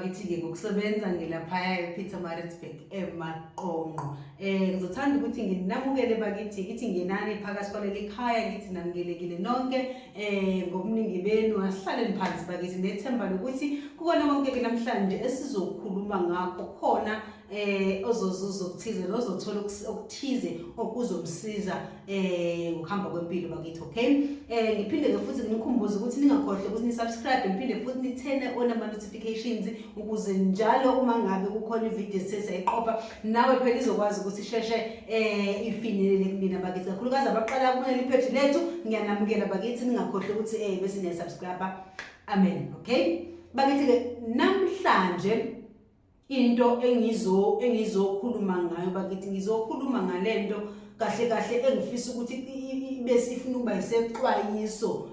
bakithi-ke ngokusebenza ngilaphaya ePietermaritzburg eMaqonqo. Ngizothanda ukuthi nginamukele bakithi ngithi nginani phakathi kwaleli khaya ngithi namukelekile nonke ngobuningi benu asihlaleni phansi bakithi nethemba lokuthi kukona konke namhlanje esizokhuluma ngakho khona ozozuza okuthize nozothola okuthize okuzomsiza ngokuhamba kwempilo bakithi. Okay, ngiphinde ke futhi nginikhumbuze ukuthi ningakhohle ukuthi ni-subscribe, ngiphinde futhi ni-turn on ama-notifications ukuze njalo uma ngabe kukhona ivideo sesayiqopha nawe phela izokwazi ukuthi sheshe ifinyelele kunina bakithi, kakhulukazi abaqala kubonela ipage lethu. Ngiyanamukela bakithi, ningakhohle ukuthi bese niya-subscribe. Amen. Okay bakithi ke namhlanje into engizokhuluma ngayo bakithi, ngizokhuluma ngalento kahle kahle engifisa ukuthi bese ifuna ukuba isexwayiso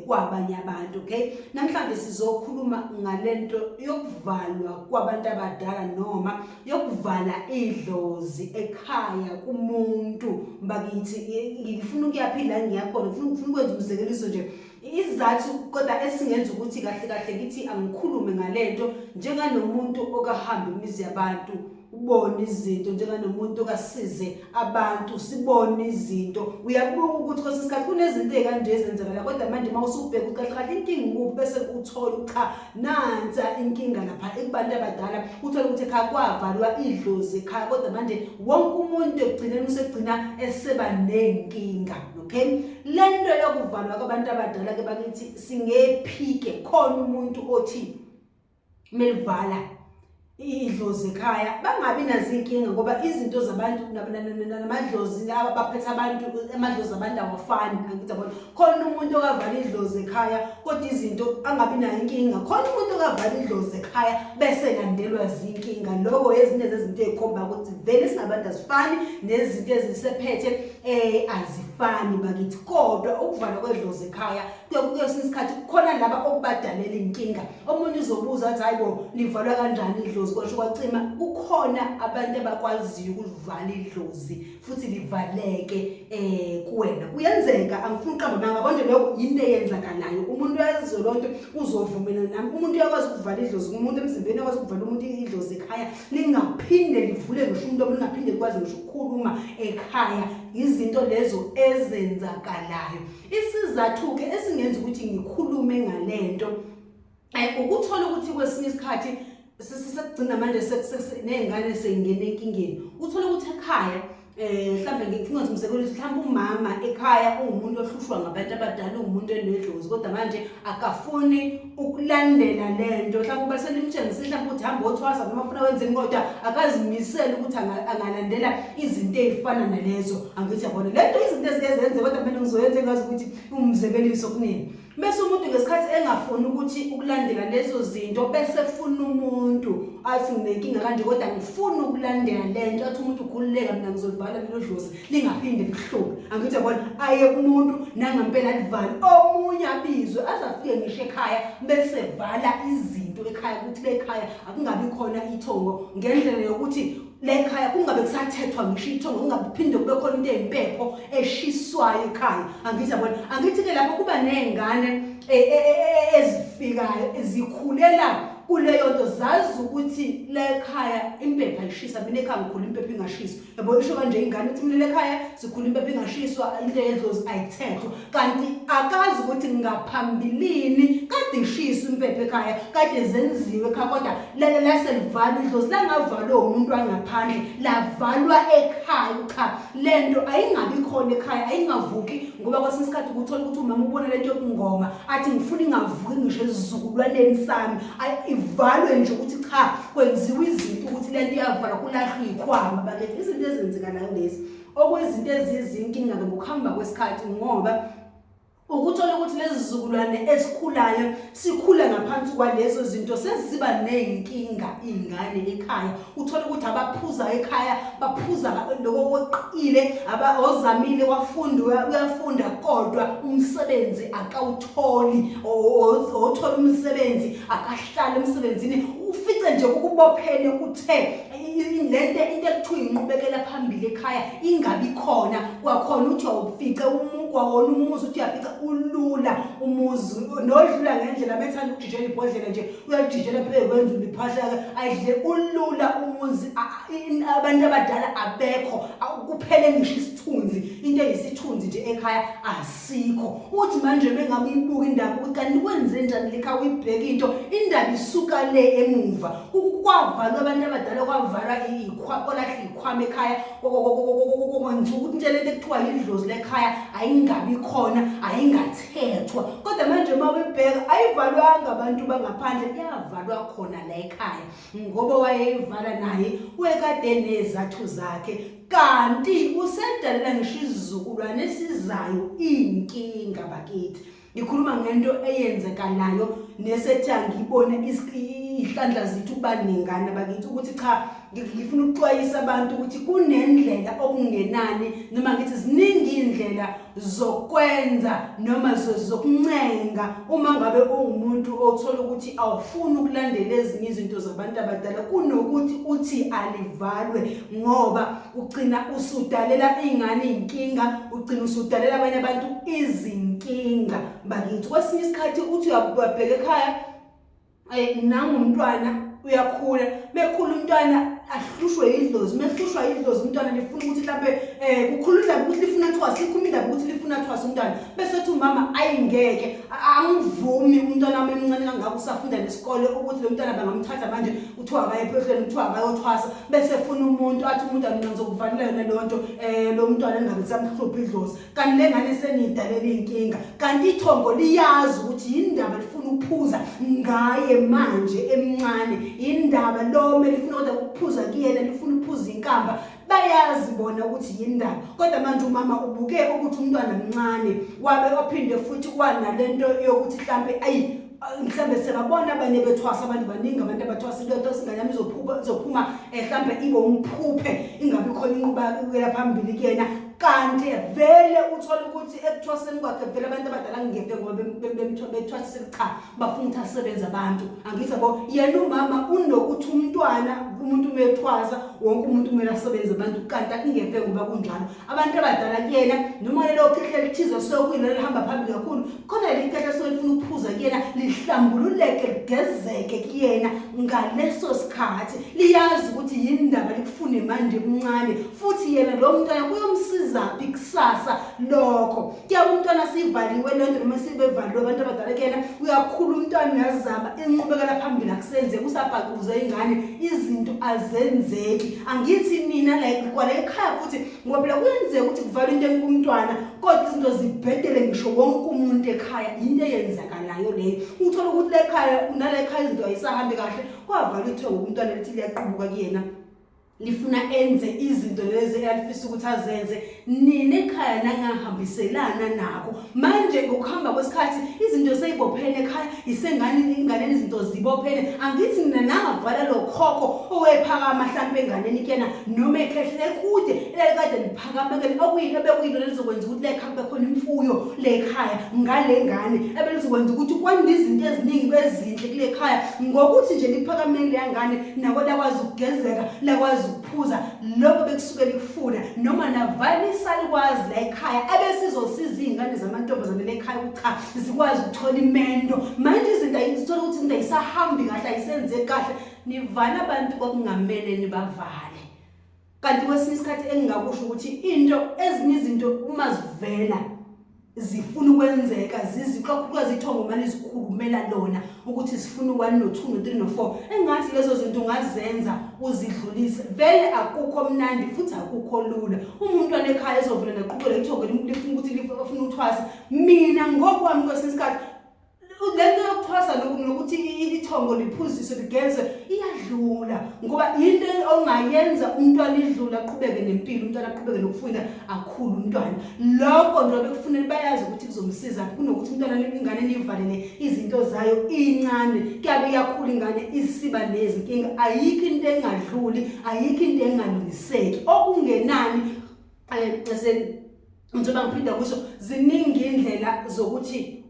kwabanye abantu. Okay, namhlanje sizokhuluma ngalento yokuvalwa kwabantu abadala noma yokuvala idlozi ekhaya kumuntu bakithi. Ngifuna ukuyaphila ngiyakhona, ngifuna ukwenza umzekeliso nje izathu kodwa esingenza ukuthi kahle kahle ngithi angikhulume ngalento njenganomuntu okahamba imizi yabantu ubone izinto, njenganomuntu okasize abantu sibone izinto. Uyabuka ukuthi kwesinye isikhathi kunezinto ezikanje ezenzakala kodwa manje mawusubheka ukuthi kahle inkinga nguphi bese uthola cha nansa inkinga lapha ekubantu abadala, uthola ukuthi ekhaya kwavalwa idlozi ekhaya kodwa manje wonke umuntu egcineni usegcina eseba nenkinga. Okay, lento yokuvalwa kwabantu abadala ke bakithi singephike khona umuntu othi melivala idlozi ekhaya bangabi nazo inkinga ngoba izinto zabantu namadlozi abaphethe abantu amadlozi abantu awafani. Angithi yabona khona umuntu okavala idlozi ekhaya kodwa izinto angabi nayo inkinga, khona umuntu okavala idlozi ekhaya bese landelwa zinkinga. Lokho ezinye zezinto ezikhomba ukuthi vele singabantu asifani nezinto ezisephethe azifani bakithi. Kodwa ukuvala kwedlozi ekhaya kuye isikhathi khona laba okubadalela inkinga. Omunye uzobuza athi hayibo livalwa kanjani idlozi, kodwa kwacima kukhona abantu abakwaziyo ukulivala idlozi futhi livaleke kuwena. Kuyenzeka, angifuni uqamba manga bonke lokho yinto eyenzakalayo. Umuntu uyazizo lonto uzovumela nami. Umuntu uyakwazi ukuvala idlozi umuntu emzimbeni, uyakwazi ukuvala umuntu idlozi ekhaya lingaphinde livule ngisho umuntu lingaphinde likwazi ngisho ukukhuluma ekhaya. Izinto lezo ezenzakalayo. Isizathu ke esingenza ukuthi ngikhulume ngalento ukuthola ukuthi kwesinye isikhathi sesigcina manje nengane seyingene enkingeni. Uthola ukuthi ekhaya mhlambe ngifuna ukuthi umsebenzi mhlawumbe umama ekhaya umuntu ohlushwa ngabantu abadala, umuntu enedlozi kodwa manje akafuni ukulandela lento. Mhlawumbe baselimtshengisa mhlawumbe ukuthi hamba othwasa noma ufuna wenzeni kodwa akazimisela ukuthi angalandela izinto ezifana nalezo. Angithi yabona lento izinto eziyenze kodwa mina ngizoyenza engazi ukuthi umzekeliso kunini. Bese umuntu ngesikhathi engafuni ukuthi ukulandela lezo zinto bese funa umuntu athi nginenkinga kanje kodwa ngifuna ukulandela lento, athi umuntu ukhululeka mina ngizolivala lelo dlozi lingaphinde lihluphe. Angithi yabona aye kumuntu nangempela livale, omunye abizwe azafike ngisho ekhaya bese vala izinto ekhaya ukuthi lekhaya akungabi khona ithongo ngendlela yokuthi lekhaya kungabe kusathethwa ngisho ithongo, kungabe phinde kube khona into eyimpepho eshiswayo ekhaya. Angithi yabona, angithi ke lapho kuba nezingane ezifikayo ezikhulela kuleyo nto zazi ukuthi lekhaya impepho ayishisa. Mina ekhaya ngikhula impepho ingashiswa. Yabo isho kanje ingane ukuthi mina lekhaya sikhula impepho ingashiswa, into yedlozi ayithethwa. Kanti akazi ukuthi ngaphambilini kade ishiswa impepho ekhaya, kade zenziwe ekhaya kodwa lase livalwa idlozi langavalwa umuntu wangaphandle lavalwa ekhaya. Cha lento ayingabi khona ekhaya, ayingavuki ngoba kwesinye isikhathi ukuthola ukuthi umama ubona lento yokungoma athi ngifuna ingavuki ngisho esizukulwaneni sami, ivalwe nje ukuthi cha kwenziwa izinto ukuthi lento iyavalwa kulahlwa ikhwama bakithi. Izinto ezenzekanayo lezi okwezinto ezizinkinga ngokuhamba kwesikhathi ngoba ukuthola ukuthi lezi zizukulwane esikhulayo sikhula ngaphansi kwalezo zinto seziba nenkinga ingane ekhaya. Uthola ukuthi abaphuza ekhaya baphuza lokho kweqile, ozamile wafunda uyafunda kodwa umsebenzi akawutholi, othola umsebenzi akahlala emsebenzini ufice nje ukubophele kuthe lento into ekuthiwa inqubekela phambili ekhaya ingabi khona kwakhona uthi awufica kwawona umuzi uthi uyafica ulula umuzi nodlula ngendlela bethanda ukujijela ibhodlela nje uyajijela phezulu kwendlu iphahla ayidle ulula umuzi abantu abadala abekho kuphele ngisho isithunzi into eyisithunzi nje ekhaya asikho uthi manje bengabe ibuka indaba ukuthi kanti kwenze njani lekhaya uyibheka into indaba isuka le emuva kwavalwa abantu abadala kwavalwa kolahla ikhwama ekhaya nje ukuthi nje lento ekuthiwa yidlozi lekhaya ayingabi khona ayingathethwa kodwa manje uma uyibheka ayivalwanga abantu bangaphandle iyavalwa khona la ekhaya ngoba wayeyivala naye wekade nezathu zakhe kanti usedalela ngisho izizukulwane esizayo inkinga bakithi ngikhuluma ngento eyenzekanayo nesethi angibone ihlandla zethu kubaningana bakithi ukuthi cha ngifuna ukuxwayisa abantu ukuthi kunendlela okungenani noma ngithi ziningi indlela zokwenza noma zokuncenga uma ngabe ungumuntu othola ukuthi awufuni ukulandela ezinye izinto zabantu abadala kunokuthi uthi alivalwe ngoba ugcina usudalela ingane inkinga ugcina usudalela abanye abantu izinkinga bakithi kwesinye isikhathi uthi uyabheka ekhaya nangumntwana uyakhula bekhula umntwana ahlushwe idlozi mehlushwa idlozi umntwana lifuna ukuthi mhlambe kukhulula ukuthi lifuna thwasa ikhuluma indaba ukuthi lifuna thwasa umntwana bese ethi umama ayingeke angivumi umntwana wami emncane kangaka usafunda nesikole ukuthi lo mntwana bangamthatha manje uthiwa akayephehleni uthiwa akayothwasa bese efuna umuntu athi umuntu angizokuvanilela nalonto lo mntwana engabe samhlupha idlozi kanti lengane senidalela inkinga kanti ithongo liyazi ukuthi indaba lifuna ukuphuza ngaye manje emncane indaba lo melifuna kodwa ukuphuza kuyena lifuna ukuphuza inkamba bayazi bona ukuthi yindaba kodwa manje umama ubuke ukuthi umntwana mncane wabe ophinde futhi kwanalento yokuthi mhlambe mhlambe sebabona abanye bethwasa abantu baningi abantu abathwasa into singanyama izophuma mhlambe ibe umphuphe ingabi khona inqubekela phambili kuyena kanti vele uthola ukuthi ekuthwaseni kwakhe vele abantu abadala ngeke ngoba bethwasise cha bafuna ukuthi asebenze abantu angithi yabo yena umama unokuthi umuntu umethwasa wonke umuntu kumele asebenze abantu kanti akungeke ngoba kunjalo abantu abadala kuyena noma lelo khehla lithiza sokuyilo lihamba phambili kakhulu khona lekhehla solifuna ukuphuza kuyena lihlambululeke ligezeke kuyena ngaleso sikhathi liyazi ukuthi yindaba likufune manje emncane futhi yena lo mntwana kuyomsiza zaphi kusasa lokho kuyabe umntwana sivaliwe lento noma sibevaliwe abantu abadala kena uyakhula umntwana uyazama enqubekela phambili akusenzeke usabhaquza ingane izinto azenzeki angithi mina like kwala ekhaya futhi ngoba phela kuyenzeka ukuthi kuvalwe into enkumntwana kodwa izinto zibhedele ngisho wonke umuntu ekhaya into eyenzakalayo leyo uthola ukuthi lekhaya nalekhaya izinto ayisahambi kahle kwavalwa ithongo umntwana lithi liyaqubuka kuyena lifuna enze izinto lezi alifisa ukuthi azenze nini ekhaya nangahambiselana nako manje ngokuhamba kwesikhathi izinto seyibophene ekhaya ingane izinto zibophene angithi mina nangavala lo khokho owephakama mhlambe enganeni kuyena noma ekhehlele kude elikade liphakama okuyini ebekuyilo lezokwenza ukuthi lekhaya khona imfuyo lekhaya ngale ngane ebelizokwenza ukuthi kwande izinto eziningi bezinhle kule khaya ngokuthi nje liphakamele leyangane nako lakwazi ukugezeka lakwazi ukuphuza lokho bekusukela ikufuna noma navalisa likwazi la ekhaya ebesizosiza izingane zamantombazane lekhaya cha zikwazi ukuthola imendo manje izinto ayithola ukuthi into ayisahambi kahle ayisenzeki kahle nivana abantu kwakungamele nibavale kanti kwesinye isikhathi engingakusho ukuthi into ezinye izinto uma zivela zifuna ukwenzeka zizixoxukazi ithongo manje zikhulumela lona ukuthi sifuna 1 no 2 no 3 no 4 engathi lezo zinto ungazenza uzidlulise vele akukho mnandi futhi akukho lula umntwana ekhaya ezovela naqhubela ithongo lifuna ukuthi lifuna uthwasa mina ngokwami kwesikhathi lento yokuthwasa nokuthi ithongo liphuziswe ligeze iyadlula ngoba into ongayenza umntwana idlula aqhubeke nempilo umntwana aqhubeke nokufunda akhulu umntwana lokho nje bekufanele bayazi ukuthi kuzomsiza kunokuthi umntwana ingane nivalele izinto zayo incane kuyabe yakhula ingane isiba nezinkinga ayikho into engadluli ayikho into engalungiseki okungenani njengoba ngiphinda kusho ziningi indlela zokuthi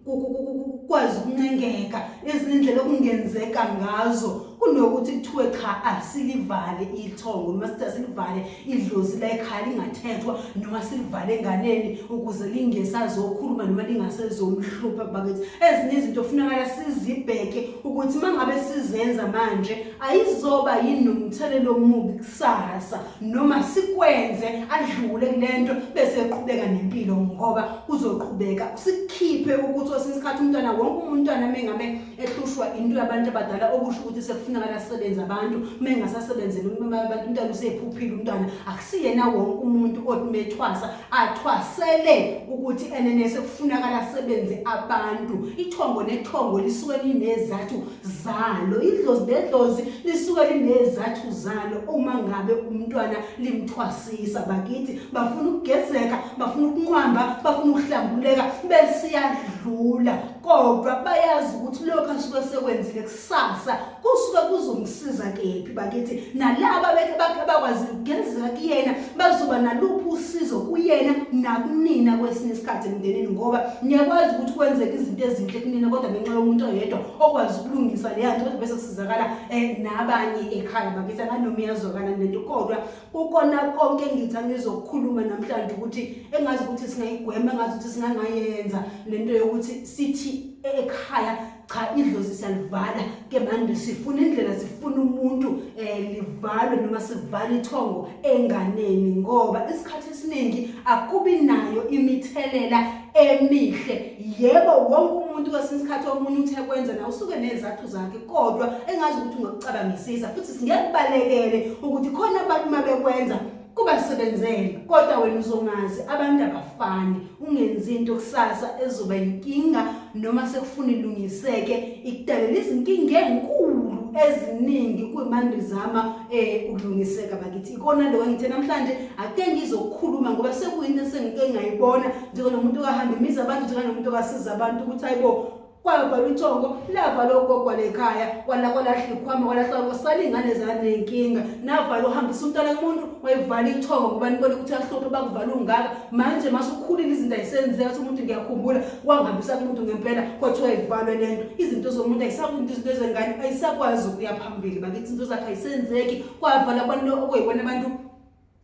kwazi ukuncengeka izindlela okungenzeka ngazo kunokuthi kuthiwe cha asilivale ithongo noma sithi asilivale idlozi la ekhaya lingathethwa noma silivale enganeni ukuze lingesazokhuluma noma lingasezomhlupha bakithi. Ezinye izinto kufuneka sizibheke ukuthi mangabe sizenza manje ayizoba yini nomthelelo omubi kusasa noma sikwenze adlule kulento bese eqhubeka nempilo ngoba kuzoqhubeka sikhiphe ukuthi osinsikhathi umntwana wonke umntwana mengabe ehlushwa into yabantu abadala okusho ukuthi sekufuneka asebenza abantu mengasasebenzeni abantu umntwana usephuphile umntwana akusiyena wonke umuntu othmethwasa athwasele ukuthi enenese kufuneka asebenze abantu. Ithongo nethongo lisuke linezathu zalo, idlozi nedlozi lisuke linezathu zalo uma ngabe umntwana limthwasisa bakithi bafuna ukugezeka bafuna ukunqwamba bafuna ukuhlambuleka bese yadlula kodwa bayazi ukuthi lokho asuke sekwenzile kusasa kusuke kuzomsiza kephi bakithi nalabo bakwazi ukugezeka kuyena bazoba naluphi usizo kuyena nakunina kwesinye isikhathi emndenini ngoba ngiyakwazi ukuthi kwenzeke izinto ezinhle kunina kodwa ngenxa yomuntu oyedwa okwazi ukulungisa le nto kodwa bese kusizakala nabanye ekhaya bakithi nganoma iyazwakala lento kodwa ukona konke engithi ngizokukhuluma namhlanje ukuthi engazi ukuthi singayigwema engazi ukuthi singangayenza lento yokuthi sithi ekhaya cha idlozi siyalivala ke manje sifuna indlela sifuna umuntu livalwe noma sivala ithongo enganeni ngoba isikhathi esiningi akubi nayo imithelela emihle. Yebo wonke umuntu kwesinsikhathi omunye uthe kwenza na usuke nezathu zakhe kodwa engazi ukuthi ungakucabangisisa futhi singekubalekele ukuthi khona abantu mabekwenza kubasebenzele kodwa wena uzongazi abantu abafani ungenzi into kusasa ezoba inkinga noma sekufuna ilungiseke ikudalela izinkinga ezinkulu eziningi kuyimandi zama ukulungiseka bakithi. Ikona lo ngithe namhlanje ake ngizokukhuluma ngoba sekuyinto esengike ngayibona njengomuntu okahamba imiza abantu njengomuntu okasiza abantu ukuthi hayibo kwavala ithongo lavala ogogwa lekhaya kwalahla ikhwama kwalahla kusalingane zanenkinga navala uhambisa umntwana kumuntu wayivala ithongo ngoba nibone ukuthi ahluphe bakuvala ungaka manje masukhulile izinto ayisenzeka ukuthi umuntu ngiyakhumbula wangihambisa kumuntu ngempela kwathi wayivalwe lento izinto zomuntu ayisakuthi izinto ezengane ayisakwazi ukuya phambili bakithi izinto zakhe ayisenzeki kwavala abantu okuyibona abantu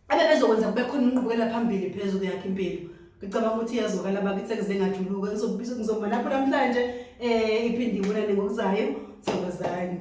abebezokwenza kube khona inqubekela phambili phezulu yakhe impilo. Ngicabanga ukuthi iyazokala bakithi sekuze ngajuluka ngizobisa ngizoma lapho namhlanje iphinde ibonane ngokuzayo thokozani.